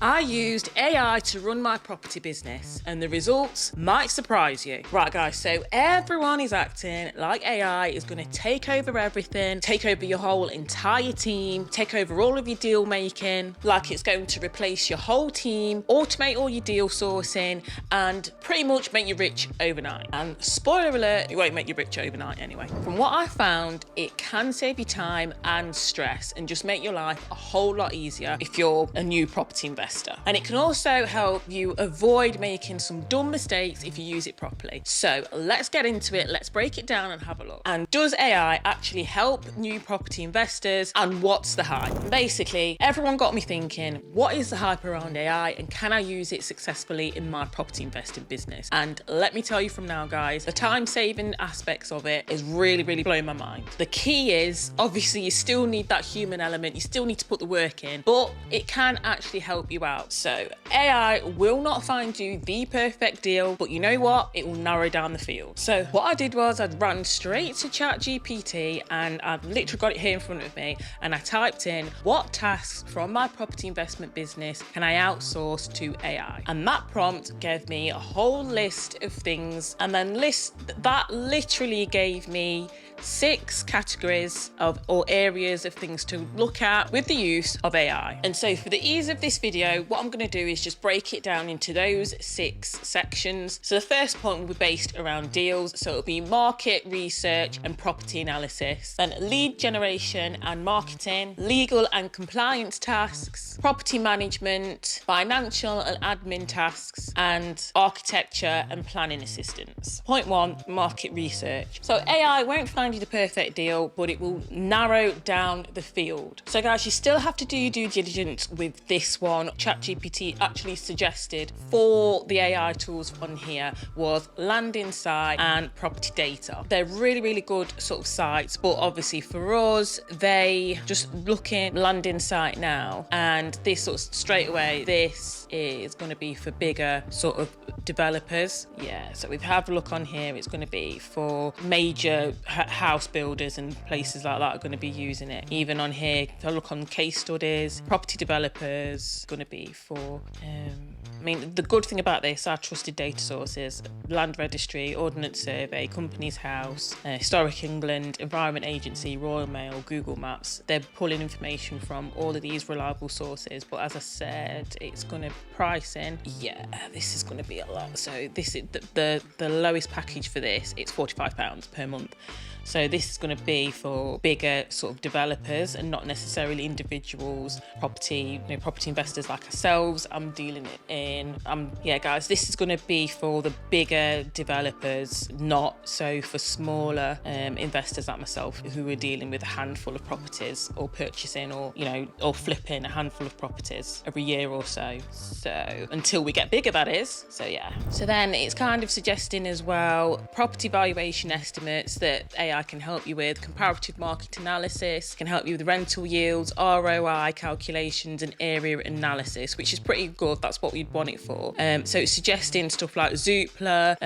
I used AI to run my property business and the results might surprise you. Right guys, so everyone is acting like AI is going to take over everything, take over your whole entire team, take over all of your deal making, like it's going to replace your whole team, automate all your deal sourcing and pretty much make you rich overnight. And spoiler alert, it won't make you rich overnight anyway. From what I found, it can save you time and stress and just make your life a whole lot easier if you're a new property investor. And it can also help you avoid making some dumb mistakes if you use it properly. So let's get into it. Let's break it down and have a look. And does AI actually help new property investors? And what's the hype? Basically, everyone got me thinking, what is the hype around AI and can I use it successfully in my property investing business? And let me tell you from now, guys, the time-saving aspects of it is really, really blowing my mind. The key is, obviously, you still need that human element. You still need to put the work in, but it can actually help you out. So AI will not find you the perfect deal, but you know what? It will narrow down the field. So what I did was I ran straight to ChatGPT and I've literally got it here in front of me and I typed in what tasks from my property investment business can I outsource to AI? And that prompt gave me a whole list of things and then that literally gave me 6 categories or areas of things to look at with the use of AI. And so for the ease of this video, what I'm going to do is just break it down into those 6 sections. So the first point will be based around deals. So it'll be market research and property analysis, then lead generation and marketing, legal and compliance tasks, property management, financial and admin tasks, and architecture and planning assistance. Point 1, market research. So AI won't find you the perfect deal, but it will narrow down the field. So guys, you still have to do your due diligence with this one. ChatGPT actually suggested for the AI tools on here was LandInsight and PropertyData. They're really, really good sort of sites, but obviously for us, they just look in LandInsight now, and this sort of straight away, this is going to be for bigger sort of developers. Yeah, so we have a look on here, it's going to be for major house builders and places like that are going to be using it. Even on here, if I look on case studies, property developers, going to be for I mean, the good thing about this are trusted data sources: Land Registry, Ordnance Survey, Companies House, Historic England, Environment Agency, Royal Mail, Google Maps. They're pulling information from all of these reliable sources. But as I said, it's going to price in. Yeah, this is going to be a lot. So this is the lowest package for this. It's £45 per month. So this is going to be for bigger sort of developers and not necessarily individuals, property investors like ourselves. I'm dealing it in. Yeah, guys, this is going to be for the bigger developers, not so for smaller investors like myself who are dealing with a handful of properties or purchasing or or flipping a handful of properties every year or so. So until we get bigger, that is. So yeah. So then it's kind of suggesting as well property valuation estimates that AI can help you with, comparative market analysis, can help you with rental yields, ROI calculations and area analysis, which is pretty good. That's what we'd want it for. So it's suggesting stuff like Zoopla,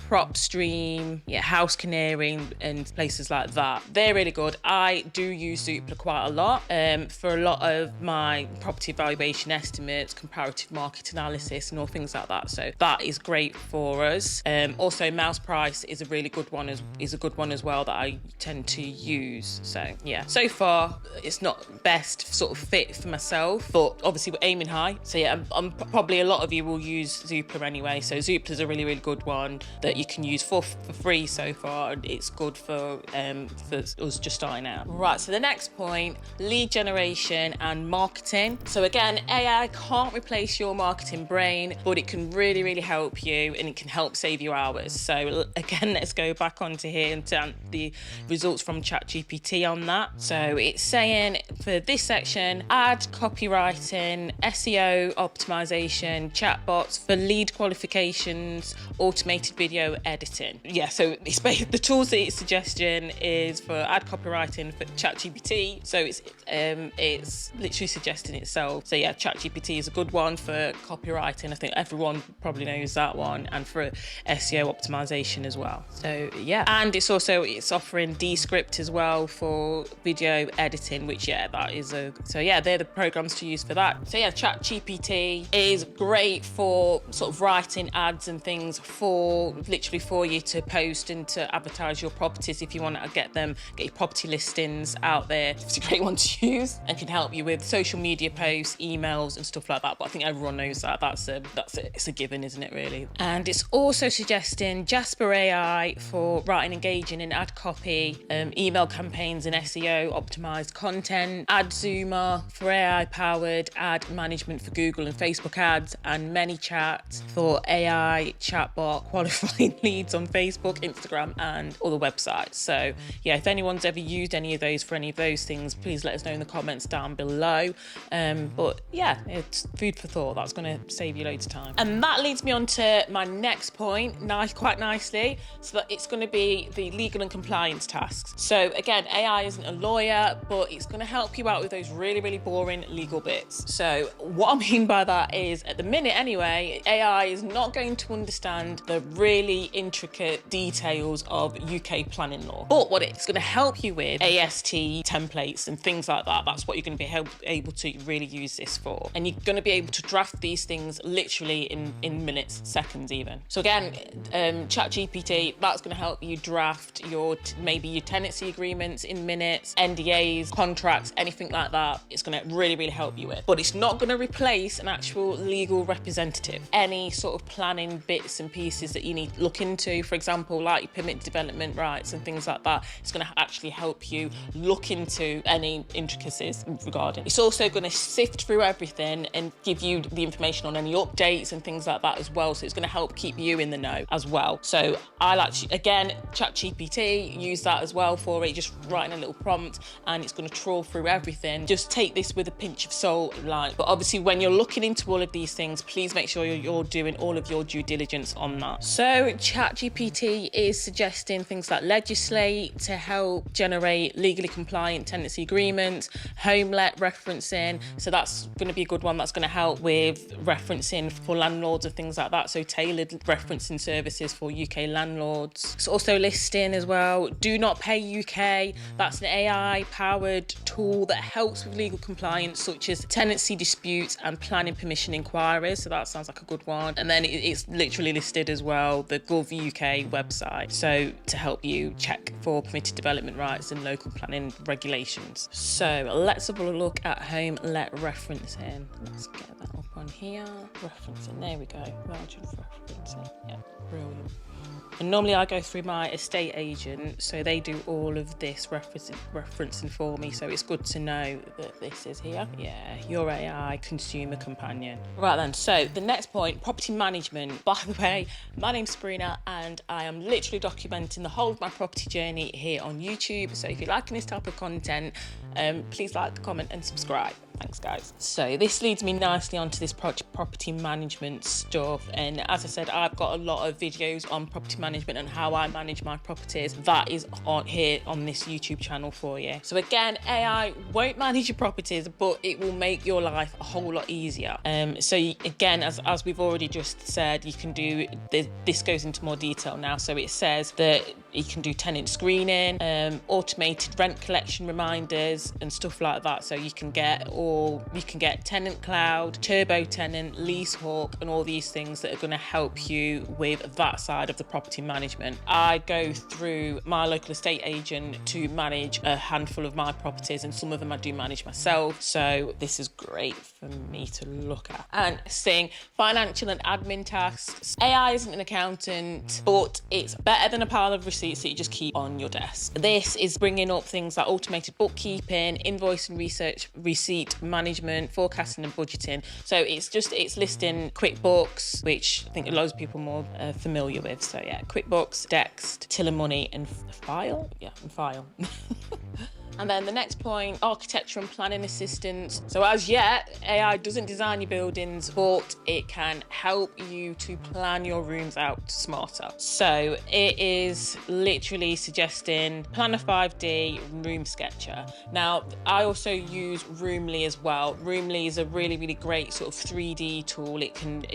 PropStream, House Canary and places like that. They're really good. I do use Zoopla quite a lot for a lot of my property valuation estimates, comparative market analysis and all things like that. So that is great for us. Also, Mouse Price is a really good one as well that I tend to use. So yeah, so far it's not best sort of fit for myself, but obviously we're aiming high. So yeah, I'm probably a lot of you will use Zoopla anyway. So Zoopla's a really, really good one that you can use for free so far. It's good for us just starting out. Right, so the next point, lead generation and marketing. So again, AI can't replace your marketing brain, but it can really, really help you and it can help save you hours. So again, let's go back onto here and to the results from ChatGPT on that. So it's saying for this section, ad copywriting, SEO optimization, automation, chatbots for lead qualifications, automated video editing. Yeah, so it's the tools that it's suggesting is for ad copywriting for ChatGPT. So it's literally suggesting itself. So yeah, ChatGPT is a good one for copywriting. I think everyone probably knows that one, and for SEO optimization as well. So yeah, and it's offering Descript as well for video editing, which they're the programs to use for that. So yeah, ChatGPT is great for sort of writing ads and things for you to post and to advertise your properties if you want to get your property listings out there. It's a great one to use and can help you with social media posts, emails and stuff like that. But I think everyone knows that it's a given, isn't it, really? And it's also suggesting Jasper AI for writing engaging in ad copy, email campaigns and SEO optimized content, AdZoomer for AI powered ad management for Google and Facebook ads, and ManyChat for AI chatbot qualifying leads on Facebook, Instagram and other websites. So yeah, if anyone's ever used any of those for any of those things, please let us know in the comments down below. But yeah, it's food for thought. That's going to save you loads of time. And that leads me on to my next point, quite nicely. So that it's going to be the legal and compliance tasks. So again, AI isn't a lawyer, but it's going to help you out with those really, really boring legal bits. So what I mean by that is, at the minute anyway, AI is not going to understand the really intricate details of UK planning law. But what it's going to help you with AST templates and things like that. That's what you're going to be able to really use this for. And you're going to be able to draft these things literally in minutes, seconds even. So again, ChatGPT, that's going to help you draft maybe your tenancy agreements in minutes, NDAs, contracts, anything like that. It's going to really, really help you with. But it's not going to replace an actual legal representative. Any sort of planning bits and pieces that you need to look into, for example, like your permit development rights and things like that, it's going to actually help you look into any intricacies regarding. It's also going to sift through everything and give you the information on any updates and things like that as well. So it's going to help keep you in the know as well. So I like to, again, ChatGPT, use that as well for it, just writing a little prompt and it's going to trawl through everything. Just take this with a pinch of salt, but obviously when you're looking into all of these things, please make sure you're doing all of your due diligence on that. So ChatGPT is suggesting things like Legislate to help generate legally compliant tenancy agreements, home let referencing. So that's going to be a good one. That's going to help with referencing for landlords and things like that. So tailored referencing services for UK landlords. It's also listing as well. Do Not Pay UK. That's an AI powered tool that helps with legal compliance, such as tenancy disputes and planning permission inquiries. So that sounds like a good one. And then it's literally listed as well, the Gov UK website. So to help you check for permitted development rights and local planning regulations. So let's have a look at home let referencing. Let's get that up on here. Referencing, there we go. Margin referencing. Yeah, brilliant. And normally I go through my estate agent, so they do all of this referencing for me. So it's good to know that this is here. Yeah, your AI consumer companion. Right then, so the next point, property management. By the way, my name's Sabrina and I am literally documenting the whole of my property journey here on YouTube. So if you're liking this type of content, please like, comment and subscribe. Thanks guys. So this leads me nicely onto this property management stuff, and as I said, I've got a lot of videos on property management and how I manage my properties. That is on here on this YouTube channel for you. So again, AI won't manage your properties, but it will make your life a whole lot easier. Again, as we've already just said, you can do this goes into more detail now. So it says that you can do tenant screening, automated rent collection reminders and stuff like that. So you can get Tenant Cloud, Turbo Tenant, Leasehawk, and all these things that are going to help you with that side of the property management. I go through my local estate agent to manage a handful of my properties, and some of them I do manage myself. So this is great for me to look at. And seeing financial and admin tasks. AI isn't an accountant, but it's better than a pile of receipts that you just keep on your desk. This is bringing up things like automated bookkeeping, invoice and receipt management, forecasting and budgeting. So it's listing QuickBooks, which I think loads of people are more familiar with. So yeah, QuickBooks, Dext, Tiller Money and File. Yeah, and File. And then the next point, architecture and planning assistance. So as yet, AI doesn't design your buildings, but it can help you to plan your rooms out smarter. So it is literally suggesting Planner 5D, Room Sketcher. Now, I also use Roomly as well. Roomly is a really, really great sort of 3D tool.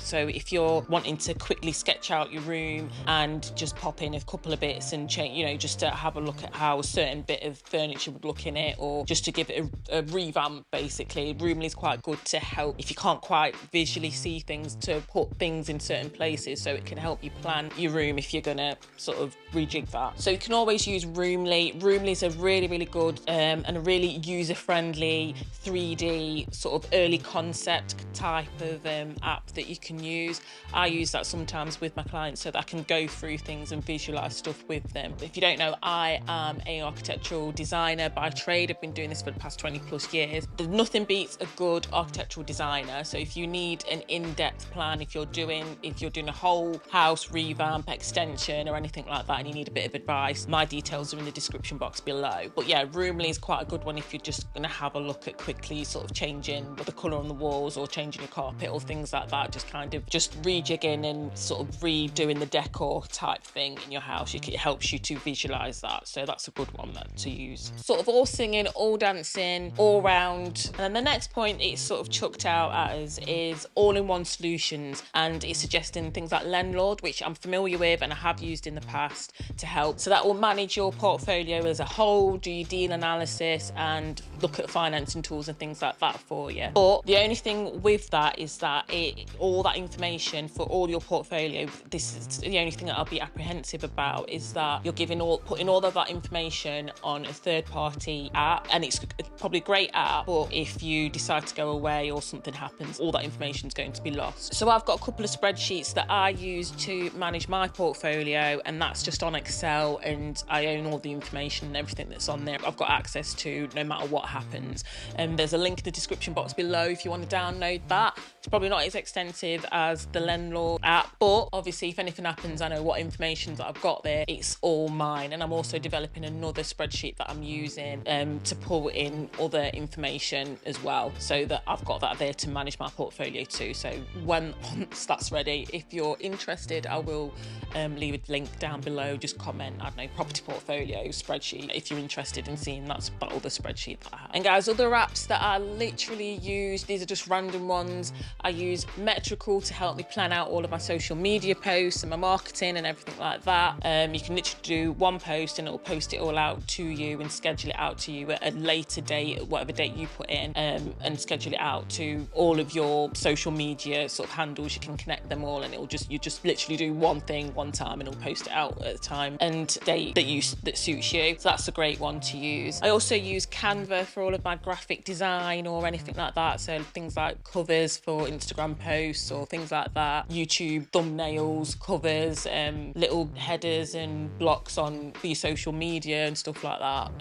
So if you're wanting to quickly sketch out your room and just pop in a couple of bits and change, just to have a look at how a certain bit of furniture would look in it, or just to give it a revamp, basically. Roomly is quite good to help if you can't quite visually see things, to put things in certain places, so it can help you plan your room if you're gonna sort of rejig that. So you can always use Roomly. Roomly is a really, really good and a really user-friendly 3D sort of early concept type of app that you can use. I use that sometimes with my clients so that I can go through things and visualize stuff with them. If you don't know, I am an architectural designer by trade. I've been doing this for the past 20 plus years. There's nothing beats a good architectural designer. So if you need an in-depth plan, if you're doing a whole house revamp, extension, or anything like that, and you need a bit of advice, my details are in the description box below. But yeah, Roomly is quite a good one if you're just going to have a look at quickly sort of changing the colour on the walls or changing your carpet or things like that, just rejigging and sort of redoing the decor type thing in your house. It helps you to visualise that, so that's a good one to use. Sort of all singing, all dancing, all round. And then the next point it's sort of chucked out as is all-in-one solutions, and it's suggesting things like Landlord, which I'm familiar with and I have used in the past to help. So that will manage your portfolio as a whole, do your deal analysis and look at financing tools and things like that for you. But the only thing with that is that all that information for all your portfolio, this is the only thing that I'll be apprehensive about, is that you're putting all of that information on a third-party app, and it's probably a great app, but if you decide to go away or something happens, all that information is going to be lost. So I've got a couple of spreadsheets that I use to manage my portfolio, and that's just on Excel, and I own all the information and everything that's on there. I've got access to no matter what happens. And there's a link in the description box below if you want to download that. It's probably not as extensive as the Landlord app, but obviously if anything happens, I know what information that I've got there, it's all mine. And I'm also developing another spreadsheet that I'm using to pull in other information as well, so that I've got that there to manage my portfolio too. So once that's ready, if you're interested, I will leave a link down below. Just comment, I don't know, property portfolio spreadsheet if you're interested in seeing that other spreadsheet that I have. And guys, other apps that I literally use, these are just random ones. I use Metrical to help me plan out all of my social media posts and my marketing and everything like that. You can literally do one post and it'll post it all out to you and schedule it out to you at a later date, whatever date you put in, and schedule it out to all of your social media sort of handles. You can connect them all, and you just literally do one thing one time and it'll post it out at the time and date that suits you. So that's a great one to use. I also use Canva for all of my graphic design or anything like that. So things like covers for Instagram posts or things like that, YouTube thumbnails, covers, little headers and blocks for your social media and stuff like that.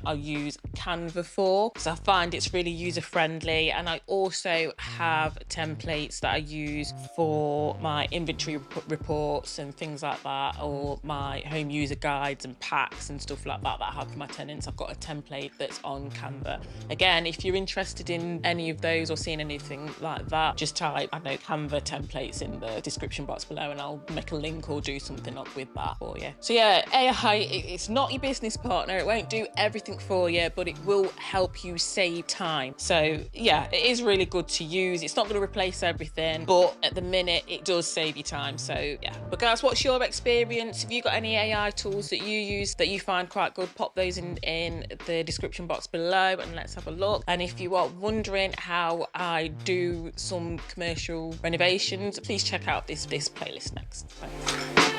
I use Canva for, because I find it's really user friendly. And I also have templates that I use for my inventory reports and things like that, or my home user guides and packs and stuff like that I have for my tenants. I've got a template that's on Canva. Again, if you're interested in any of those or seeing anything like that, just type, I don't know, Canva templates in the description box below and I'll make a link or do something up with that for you. So yeah, AI, it's not your business partner. It won't do everything for you, but it will help you save time. So yeah, it is really good to use. It's not going to replace everything, but at the minute it does save you time. So yeah. But guys, what's your experience? Have you got any AI tools that you use that you find quite good? Pop those in the description box below and let's have a look. And if you are wondering how I do some commercial renovations, please check out this playlist next. Thanks.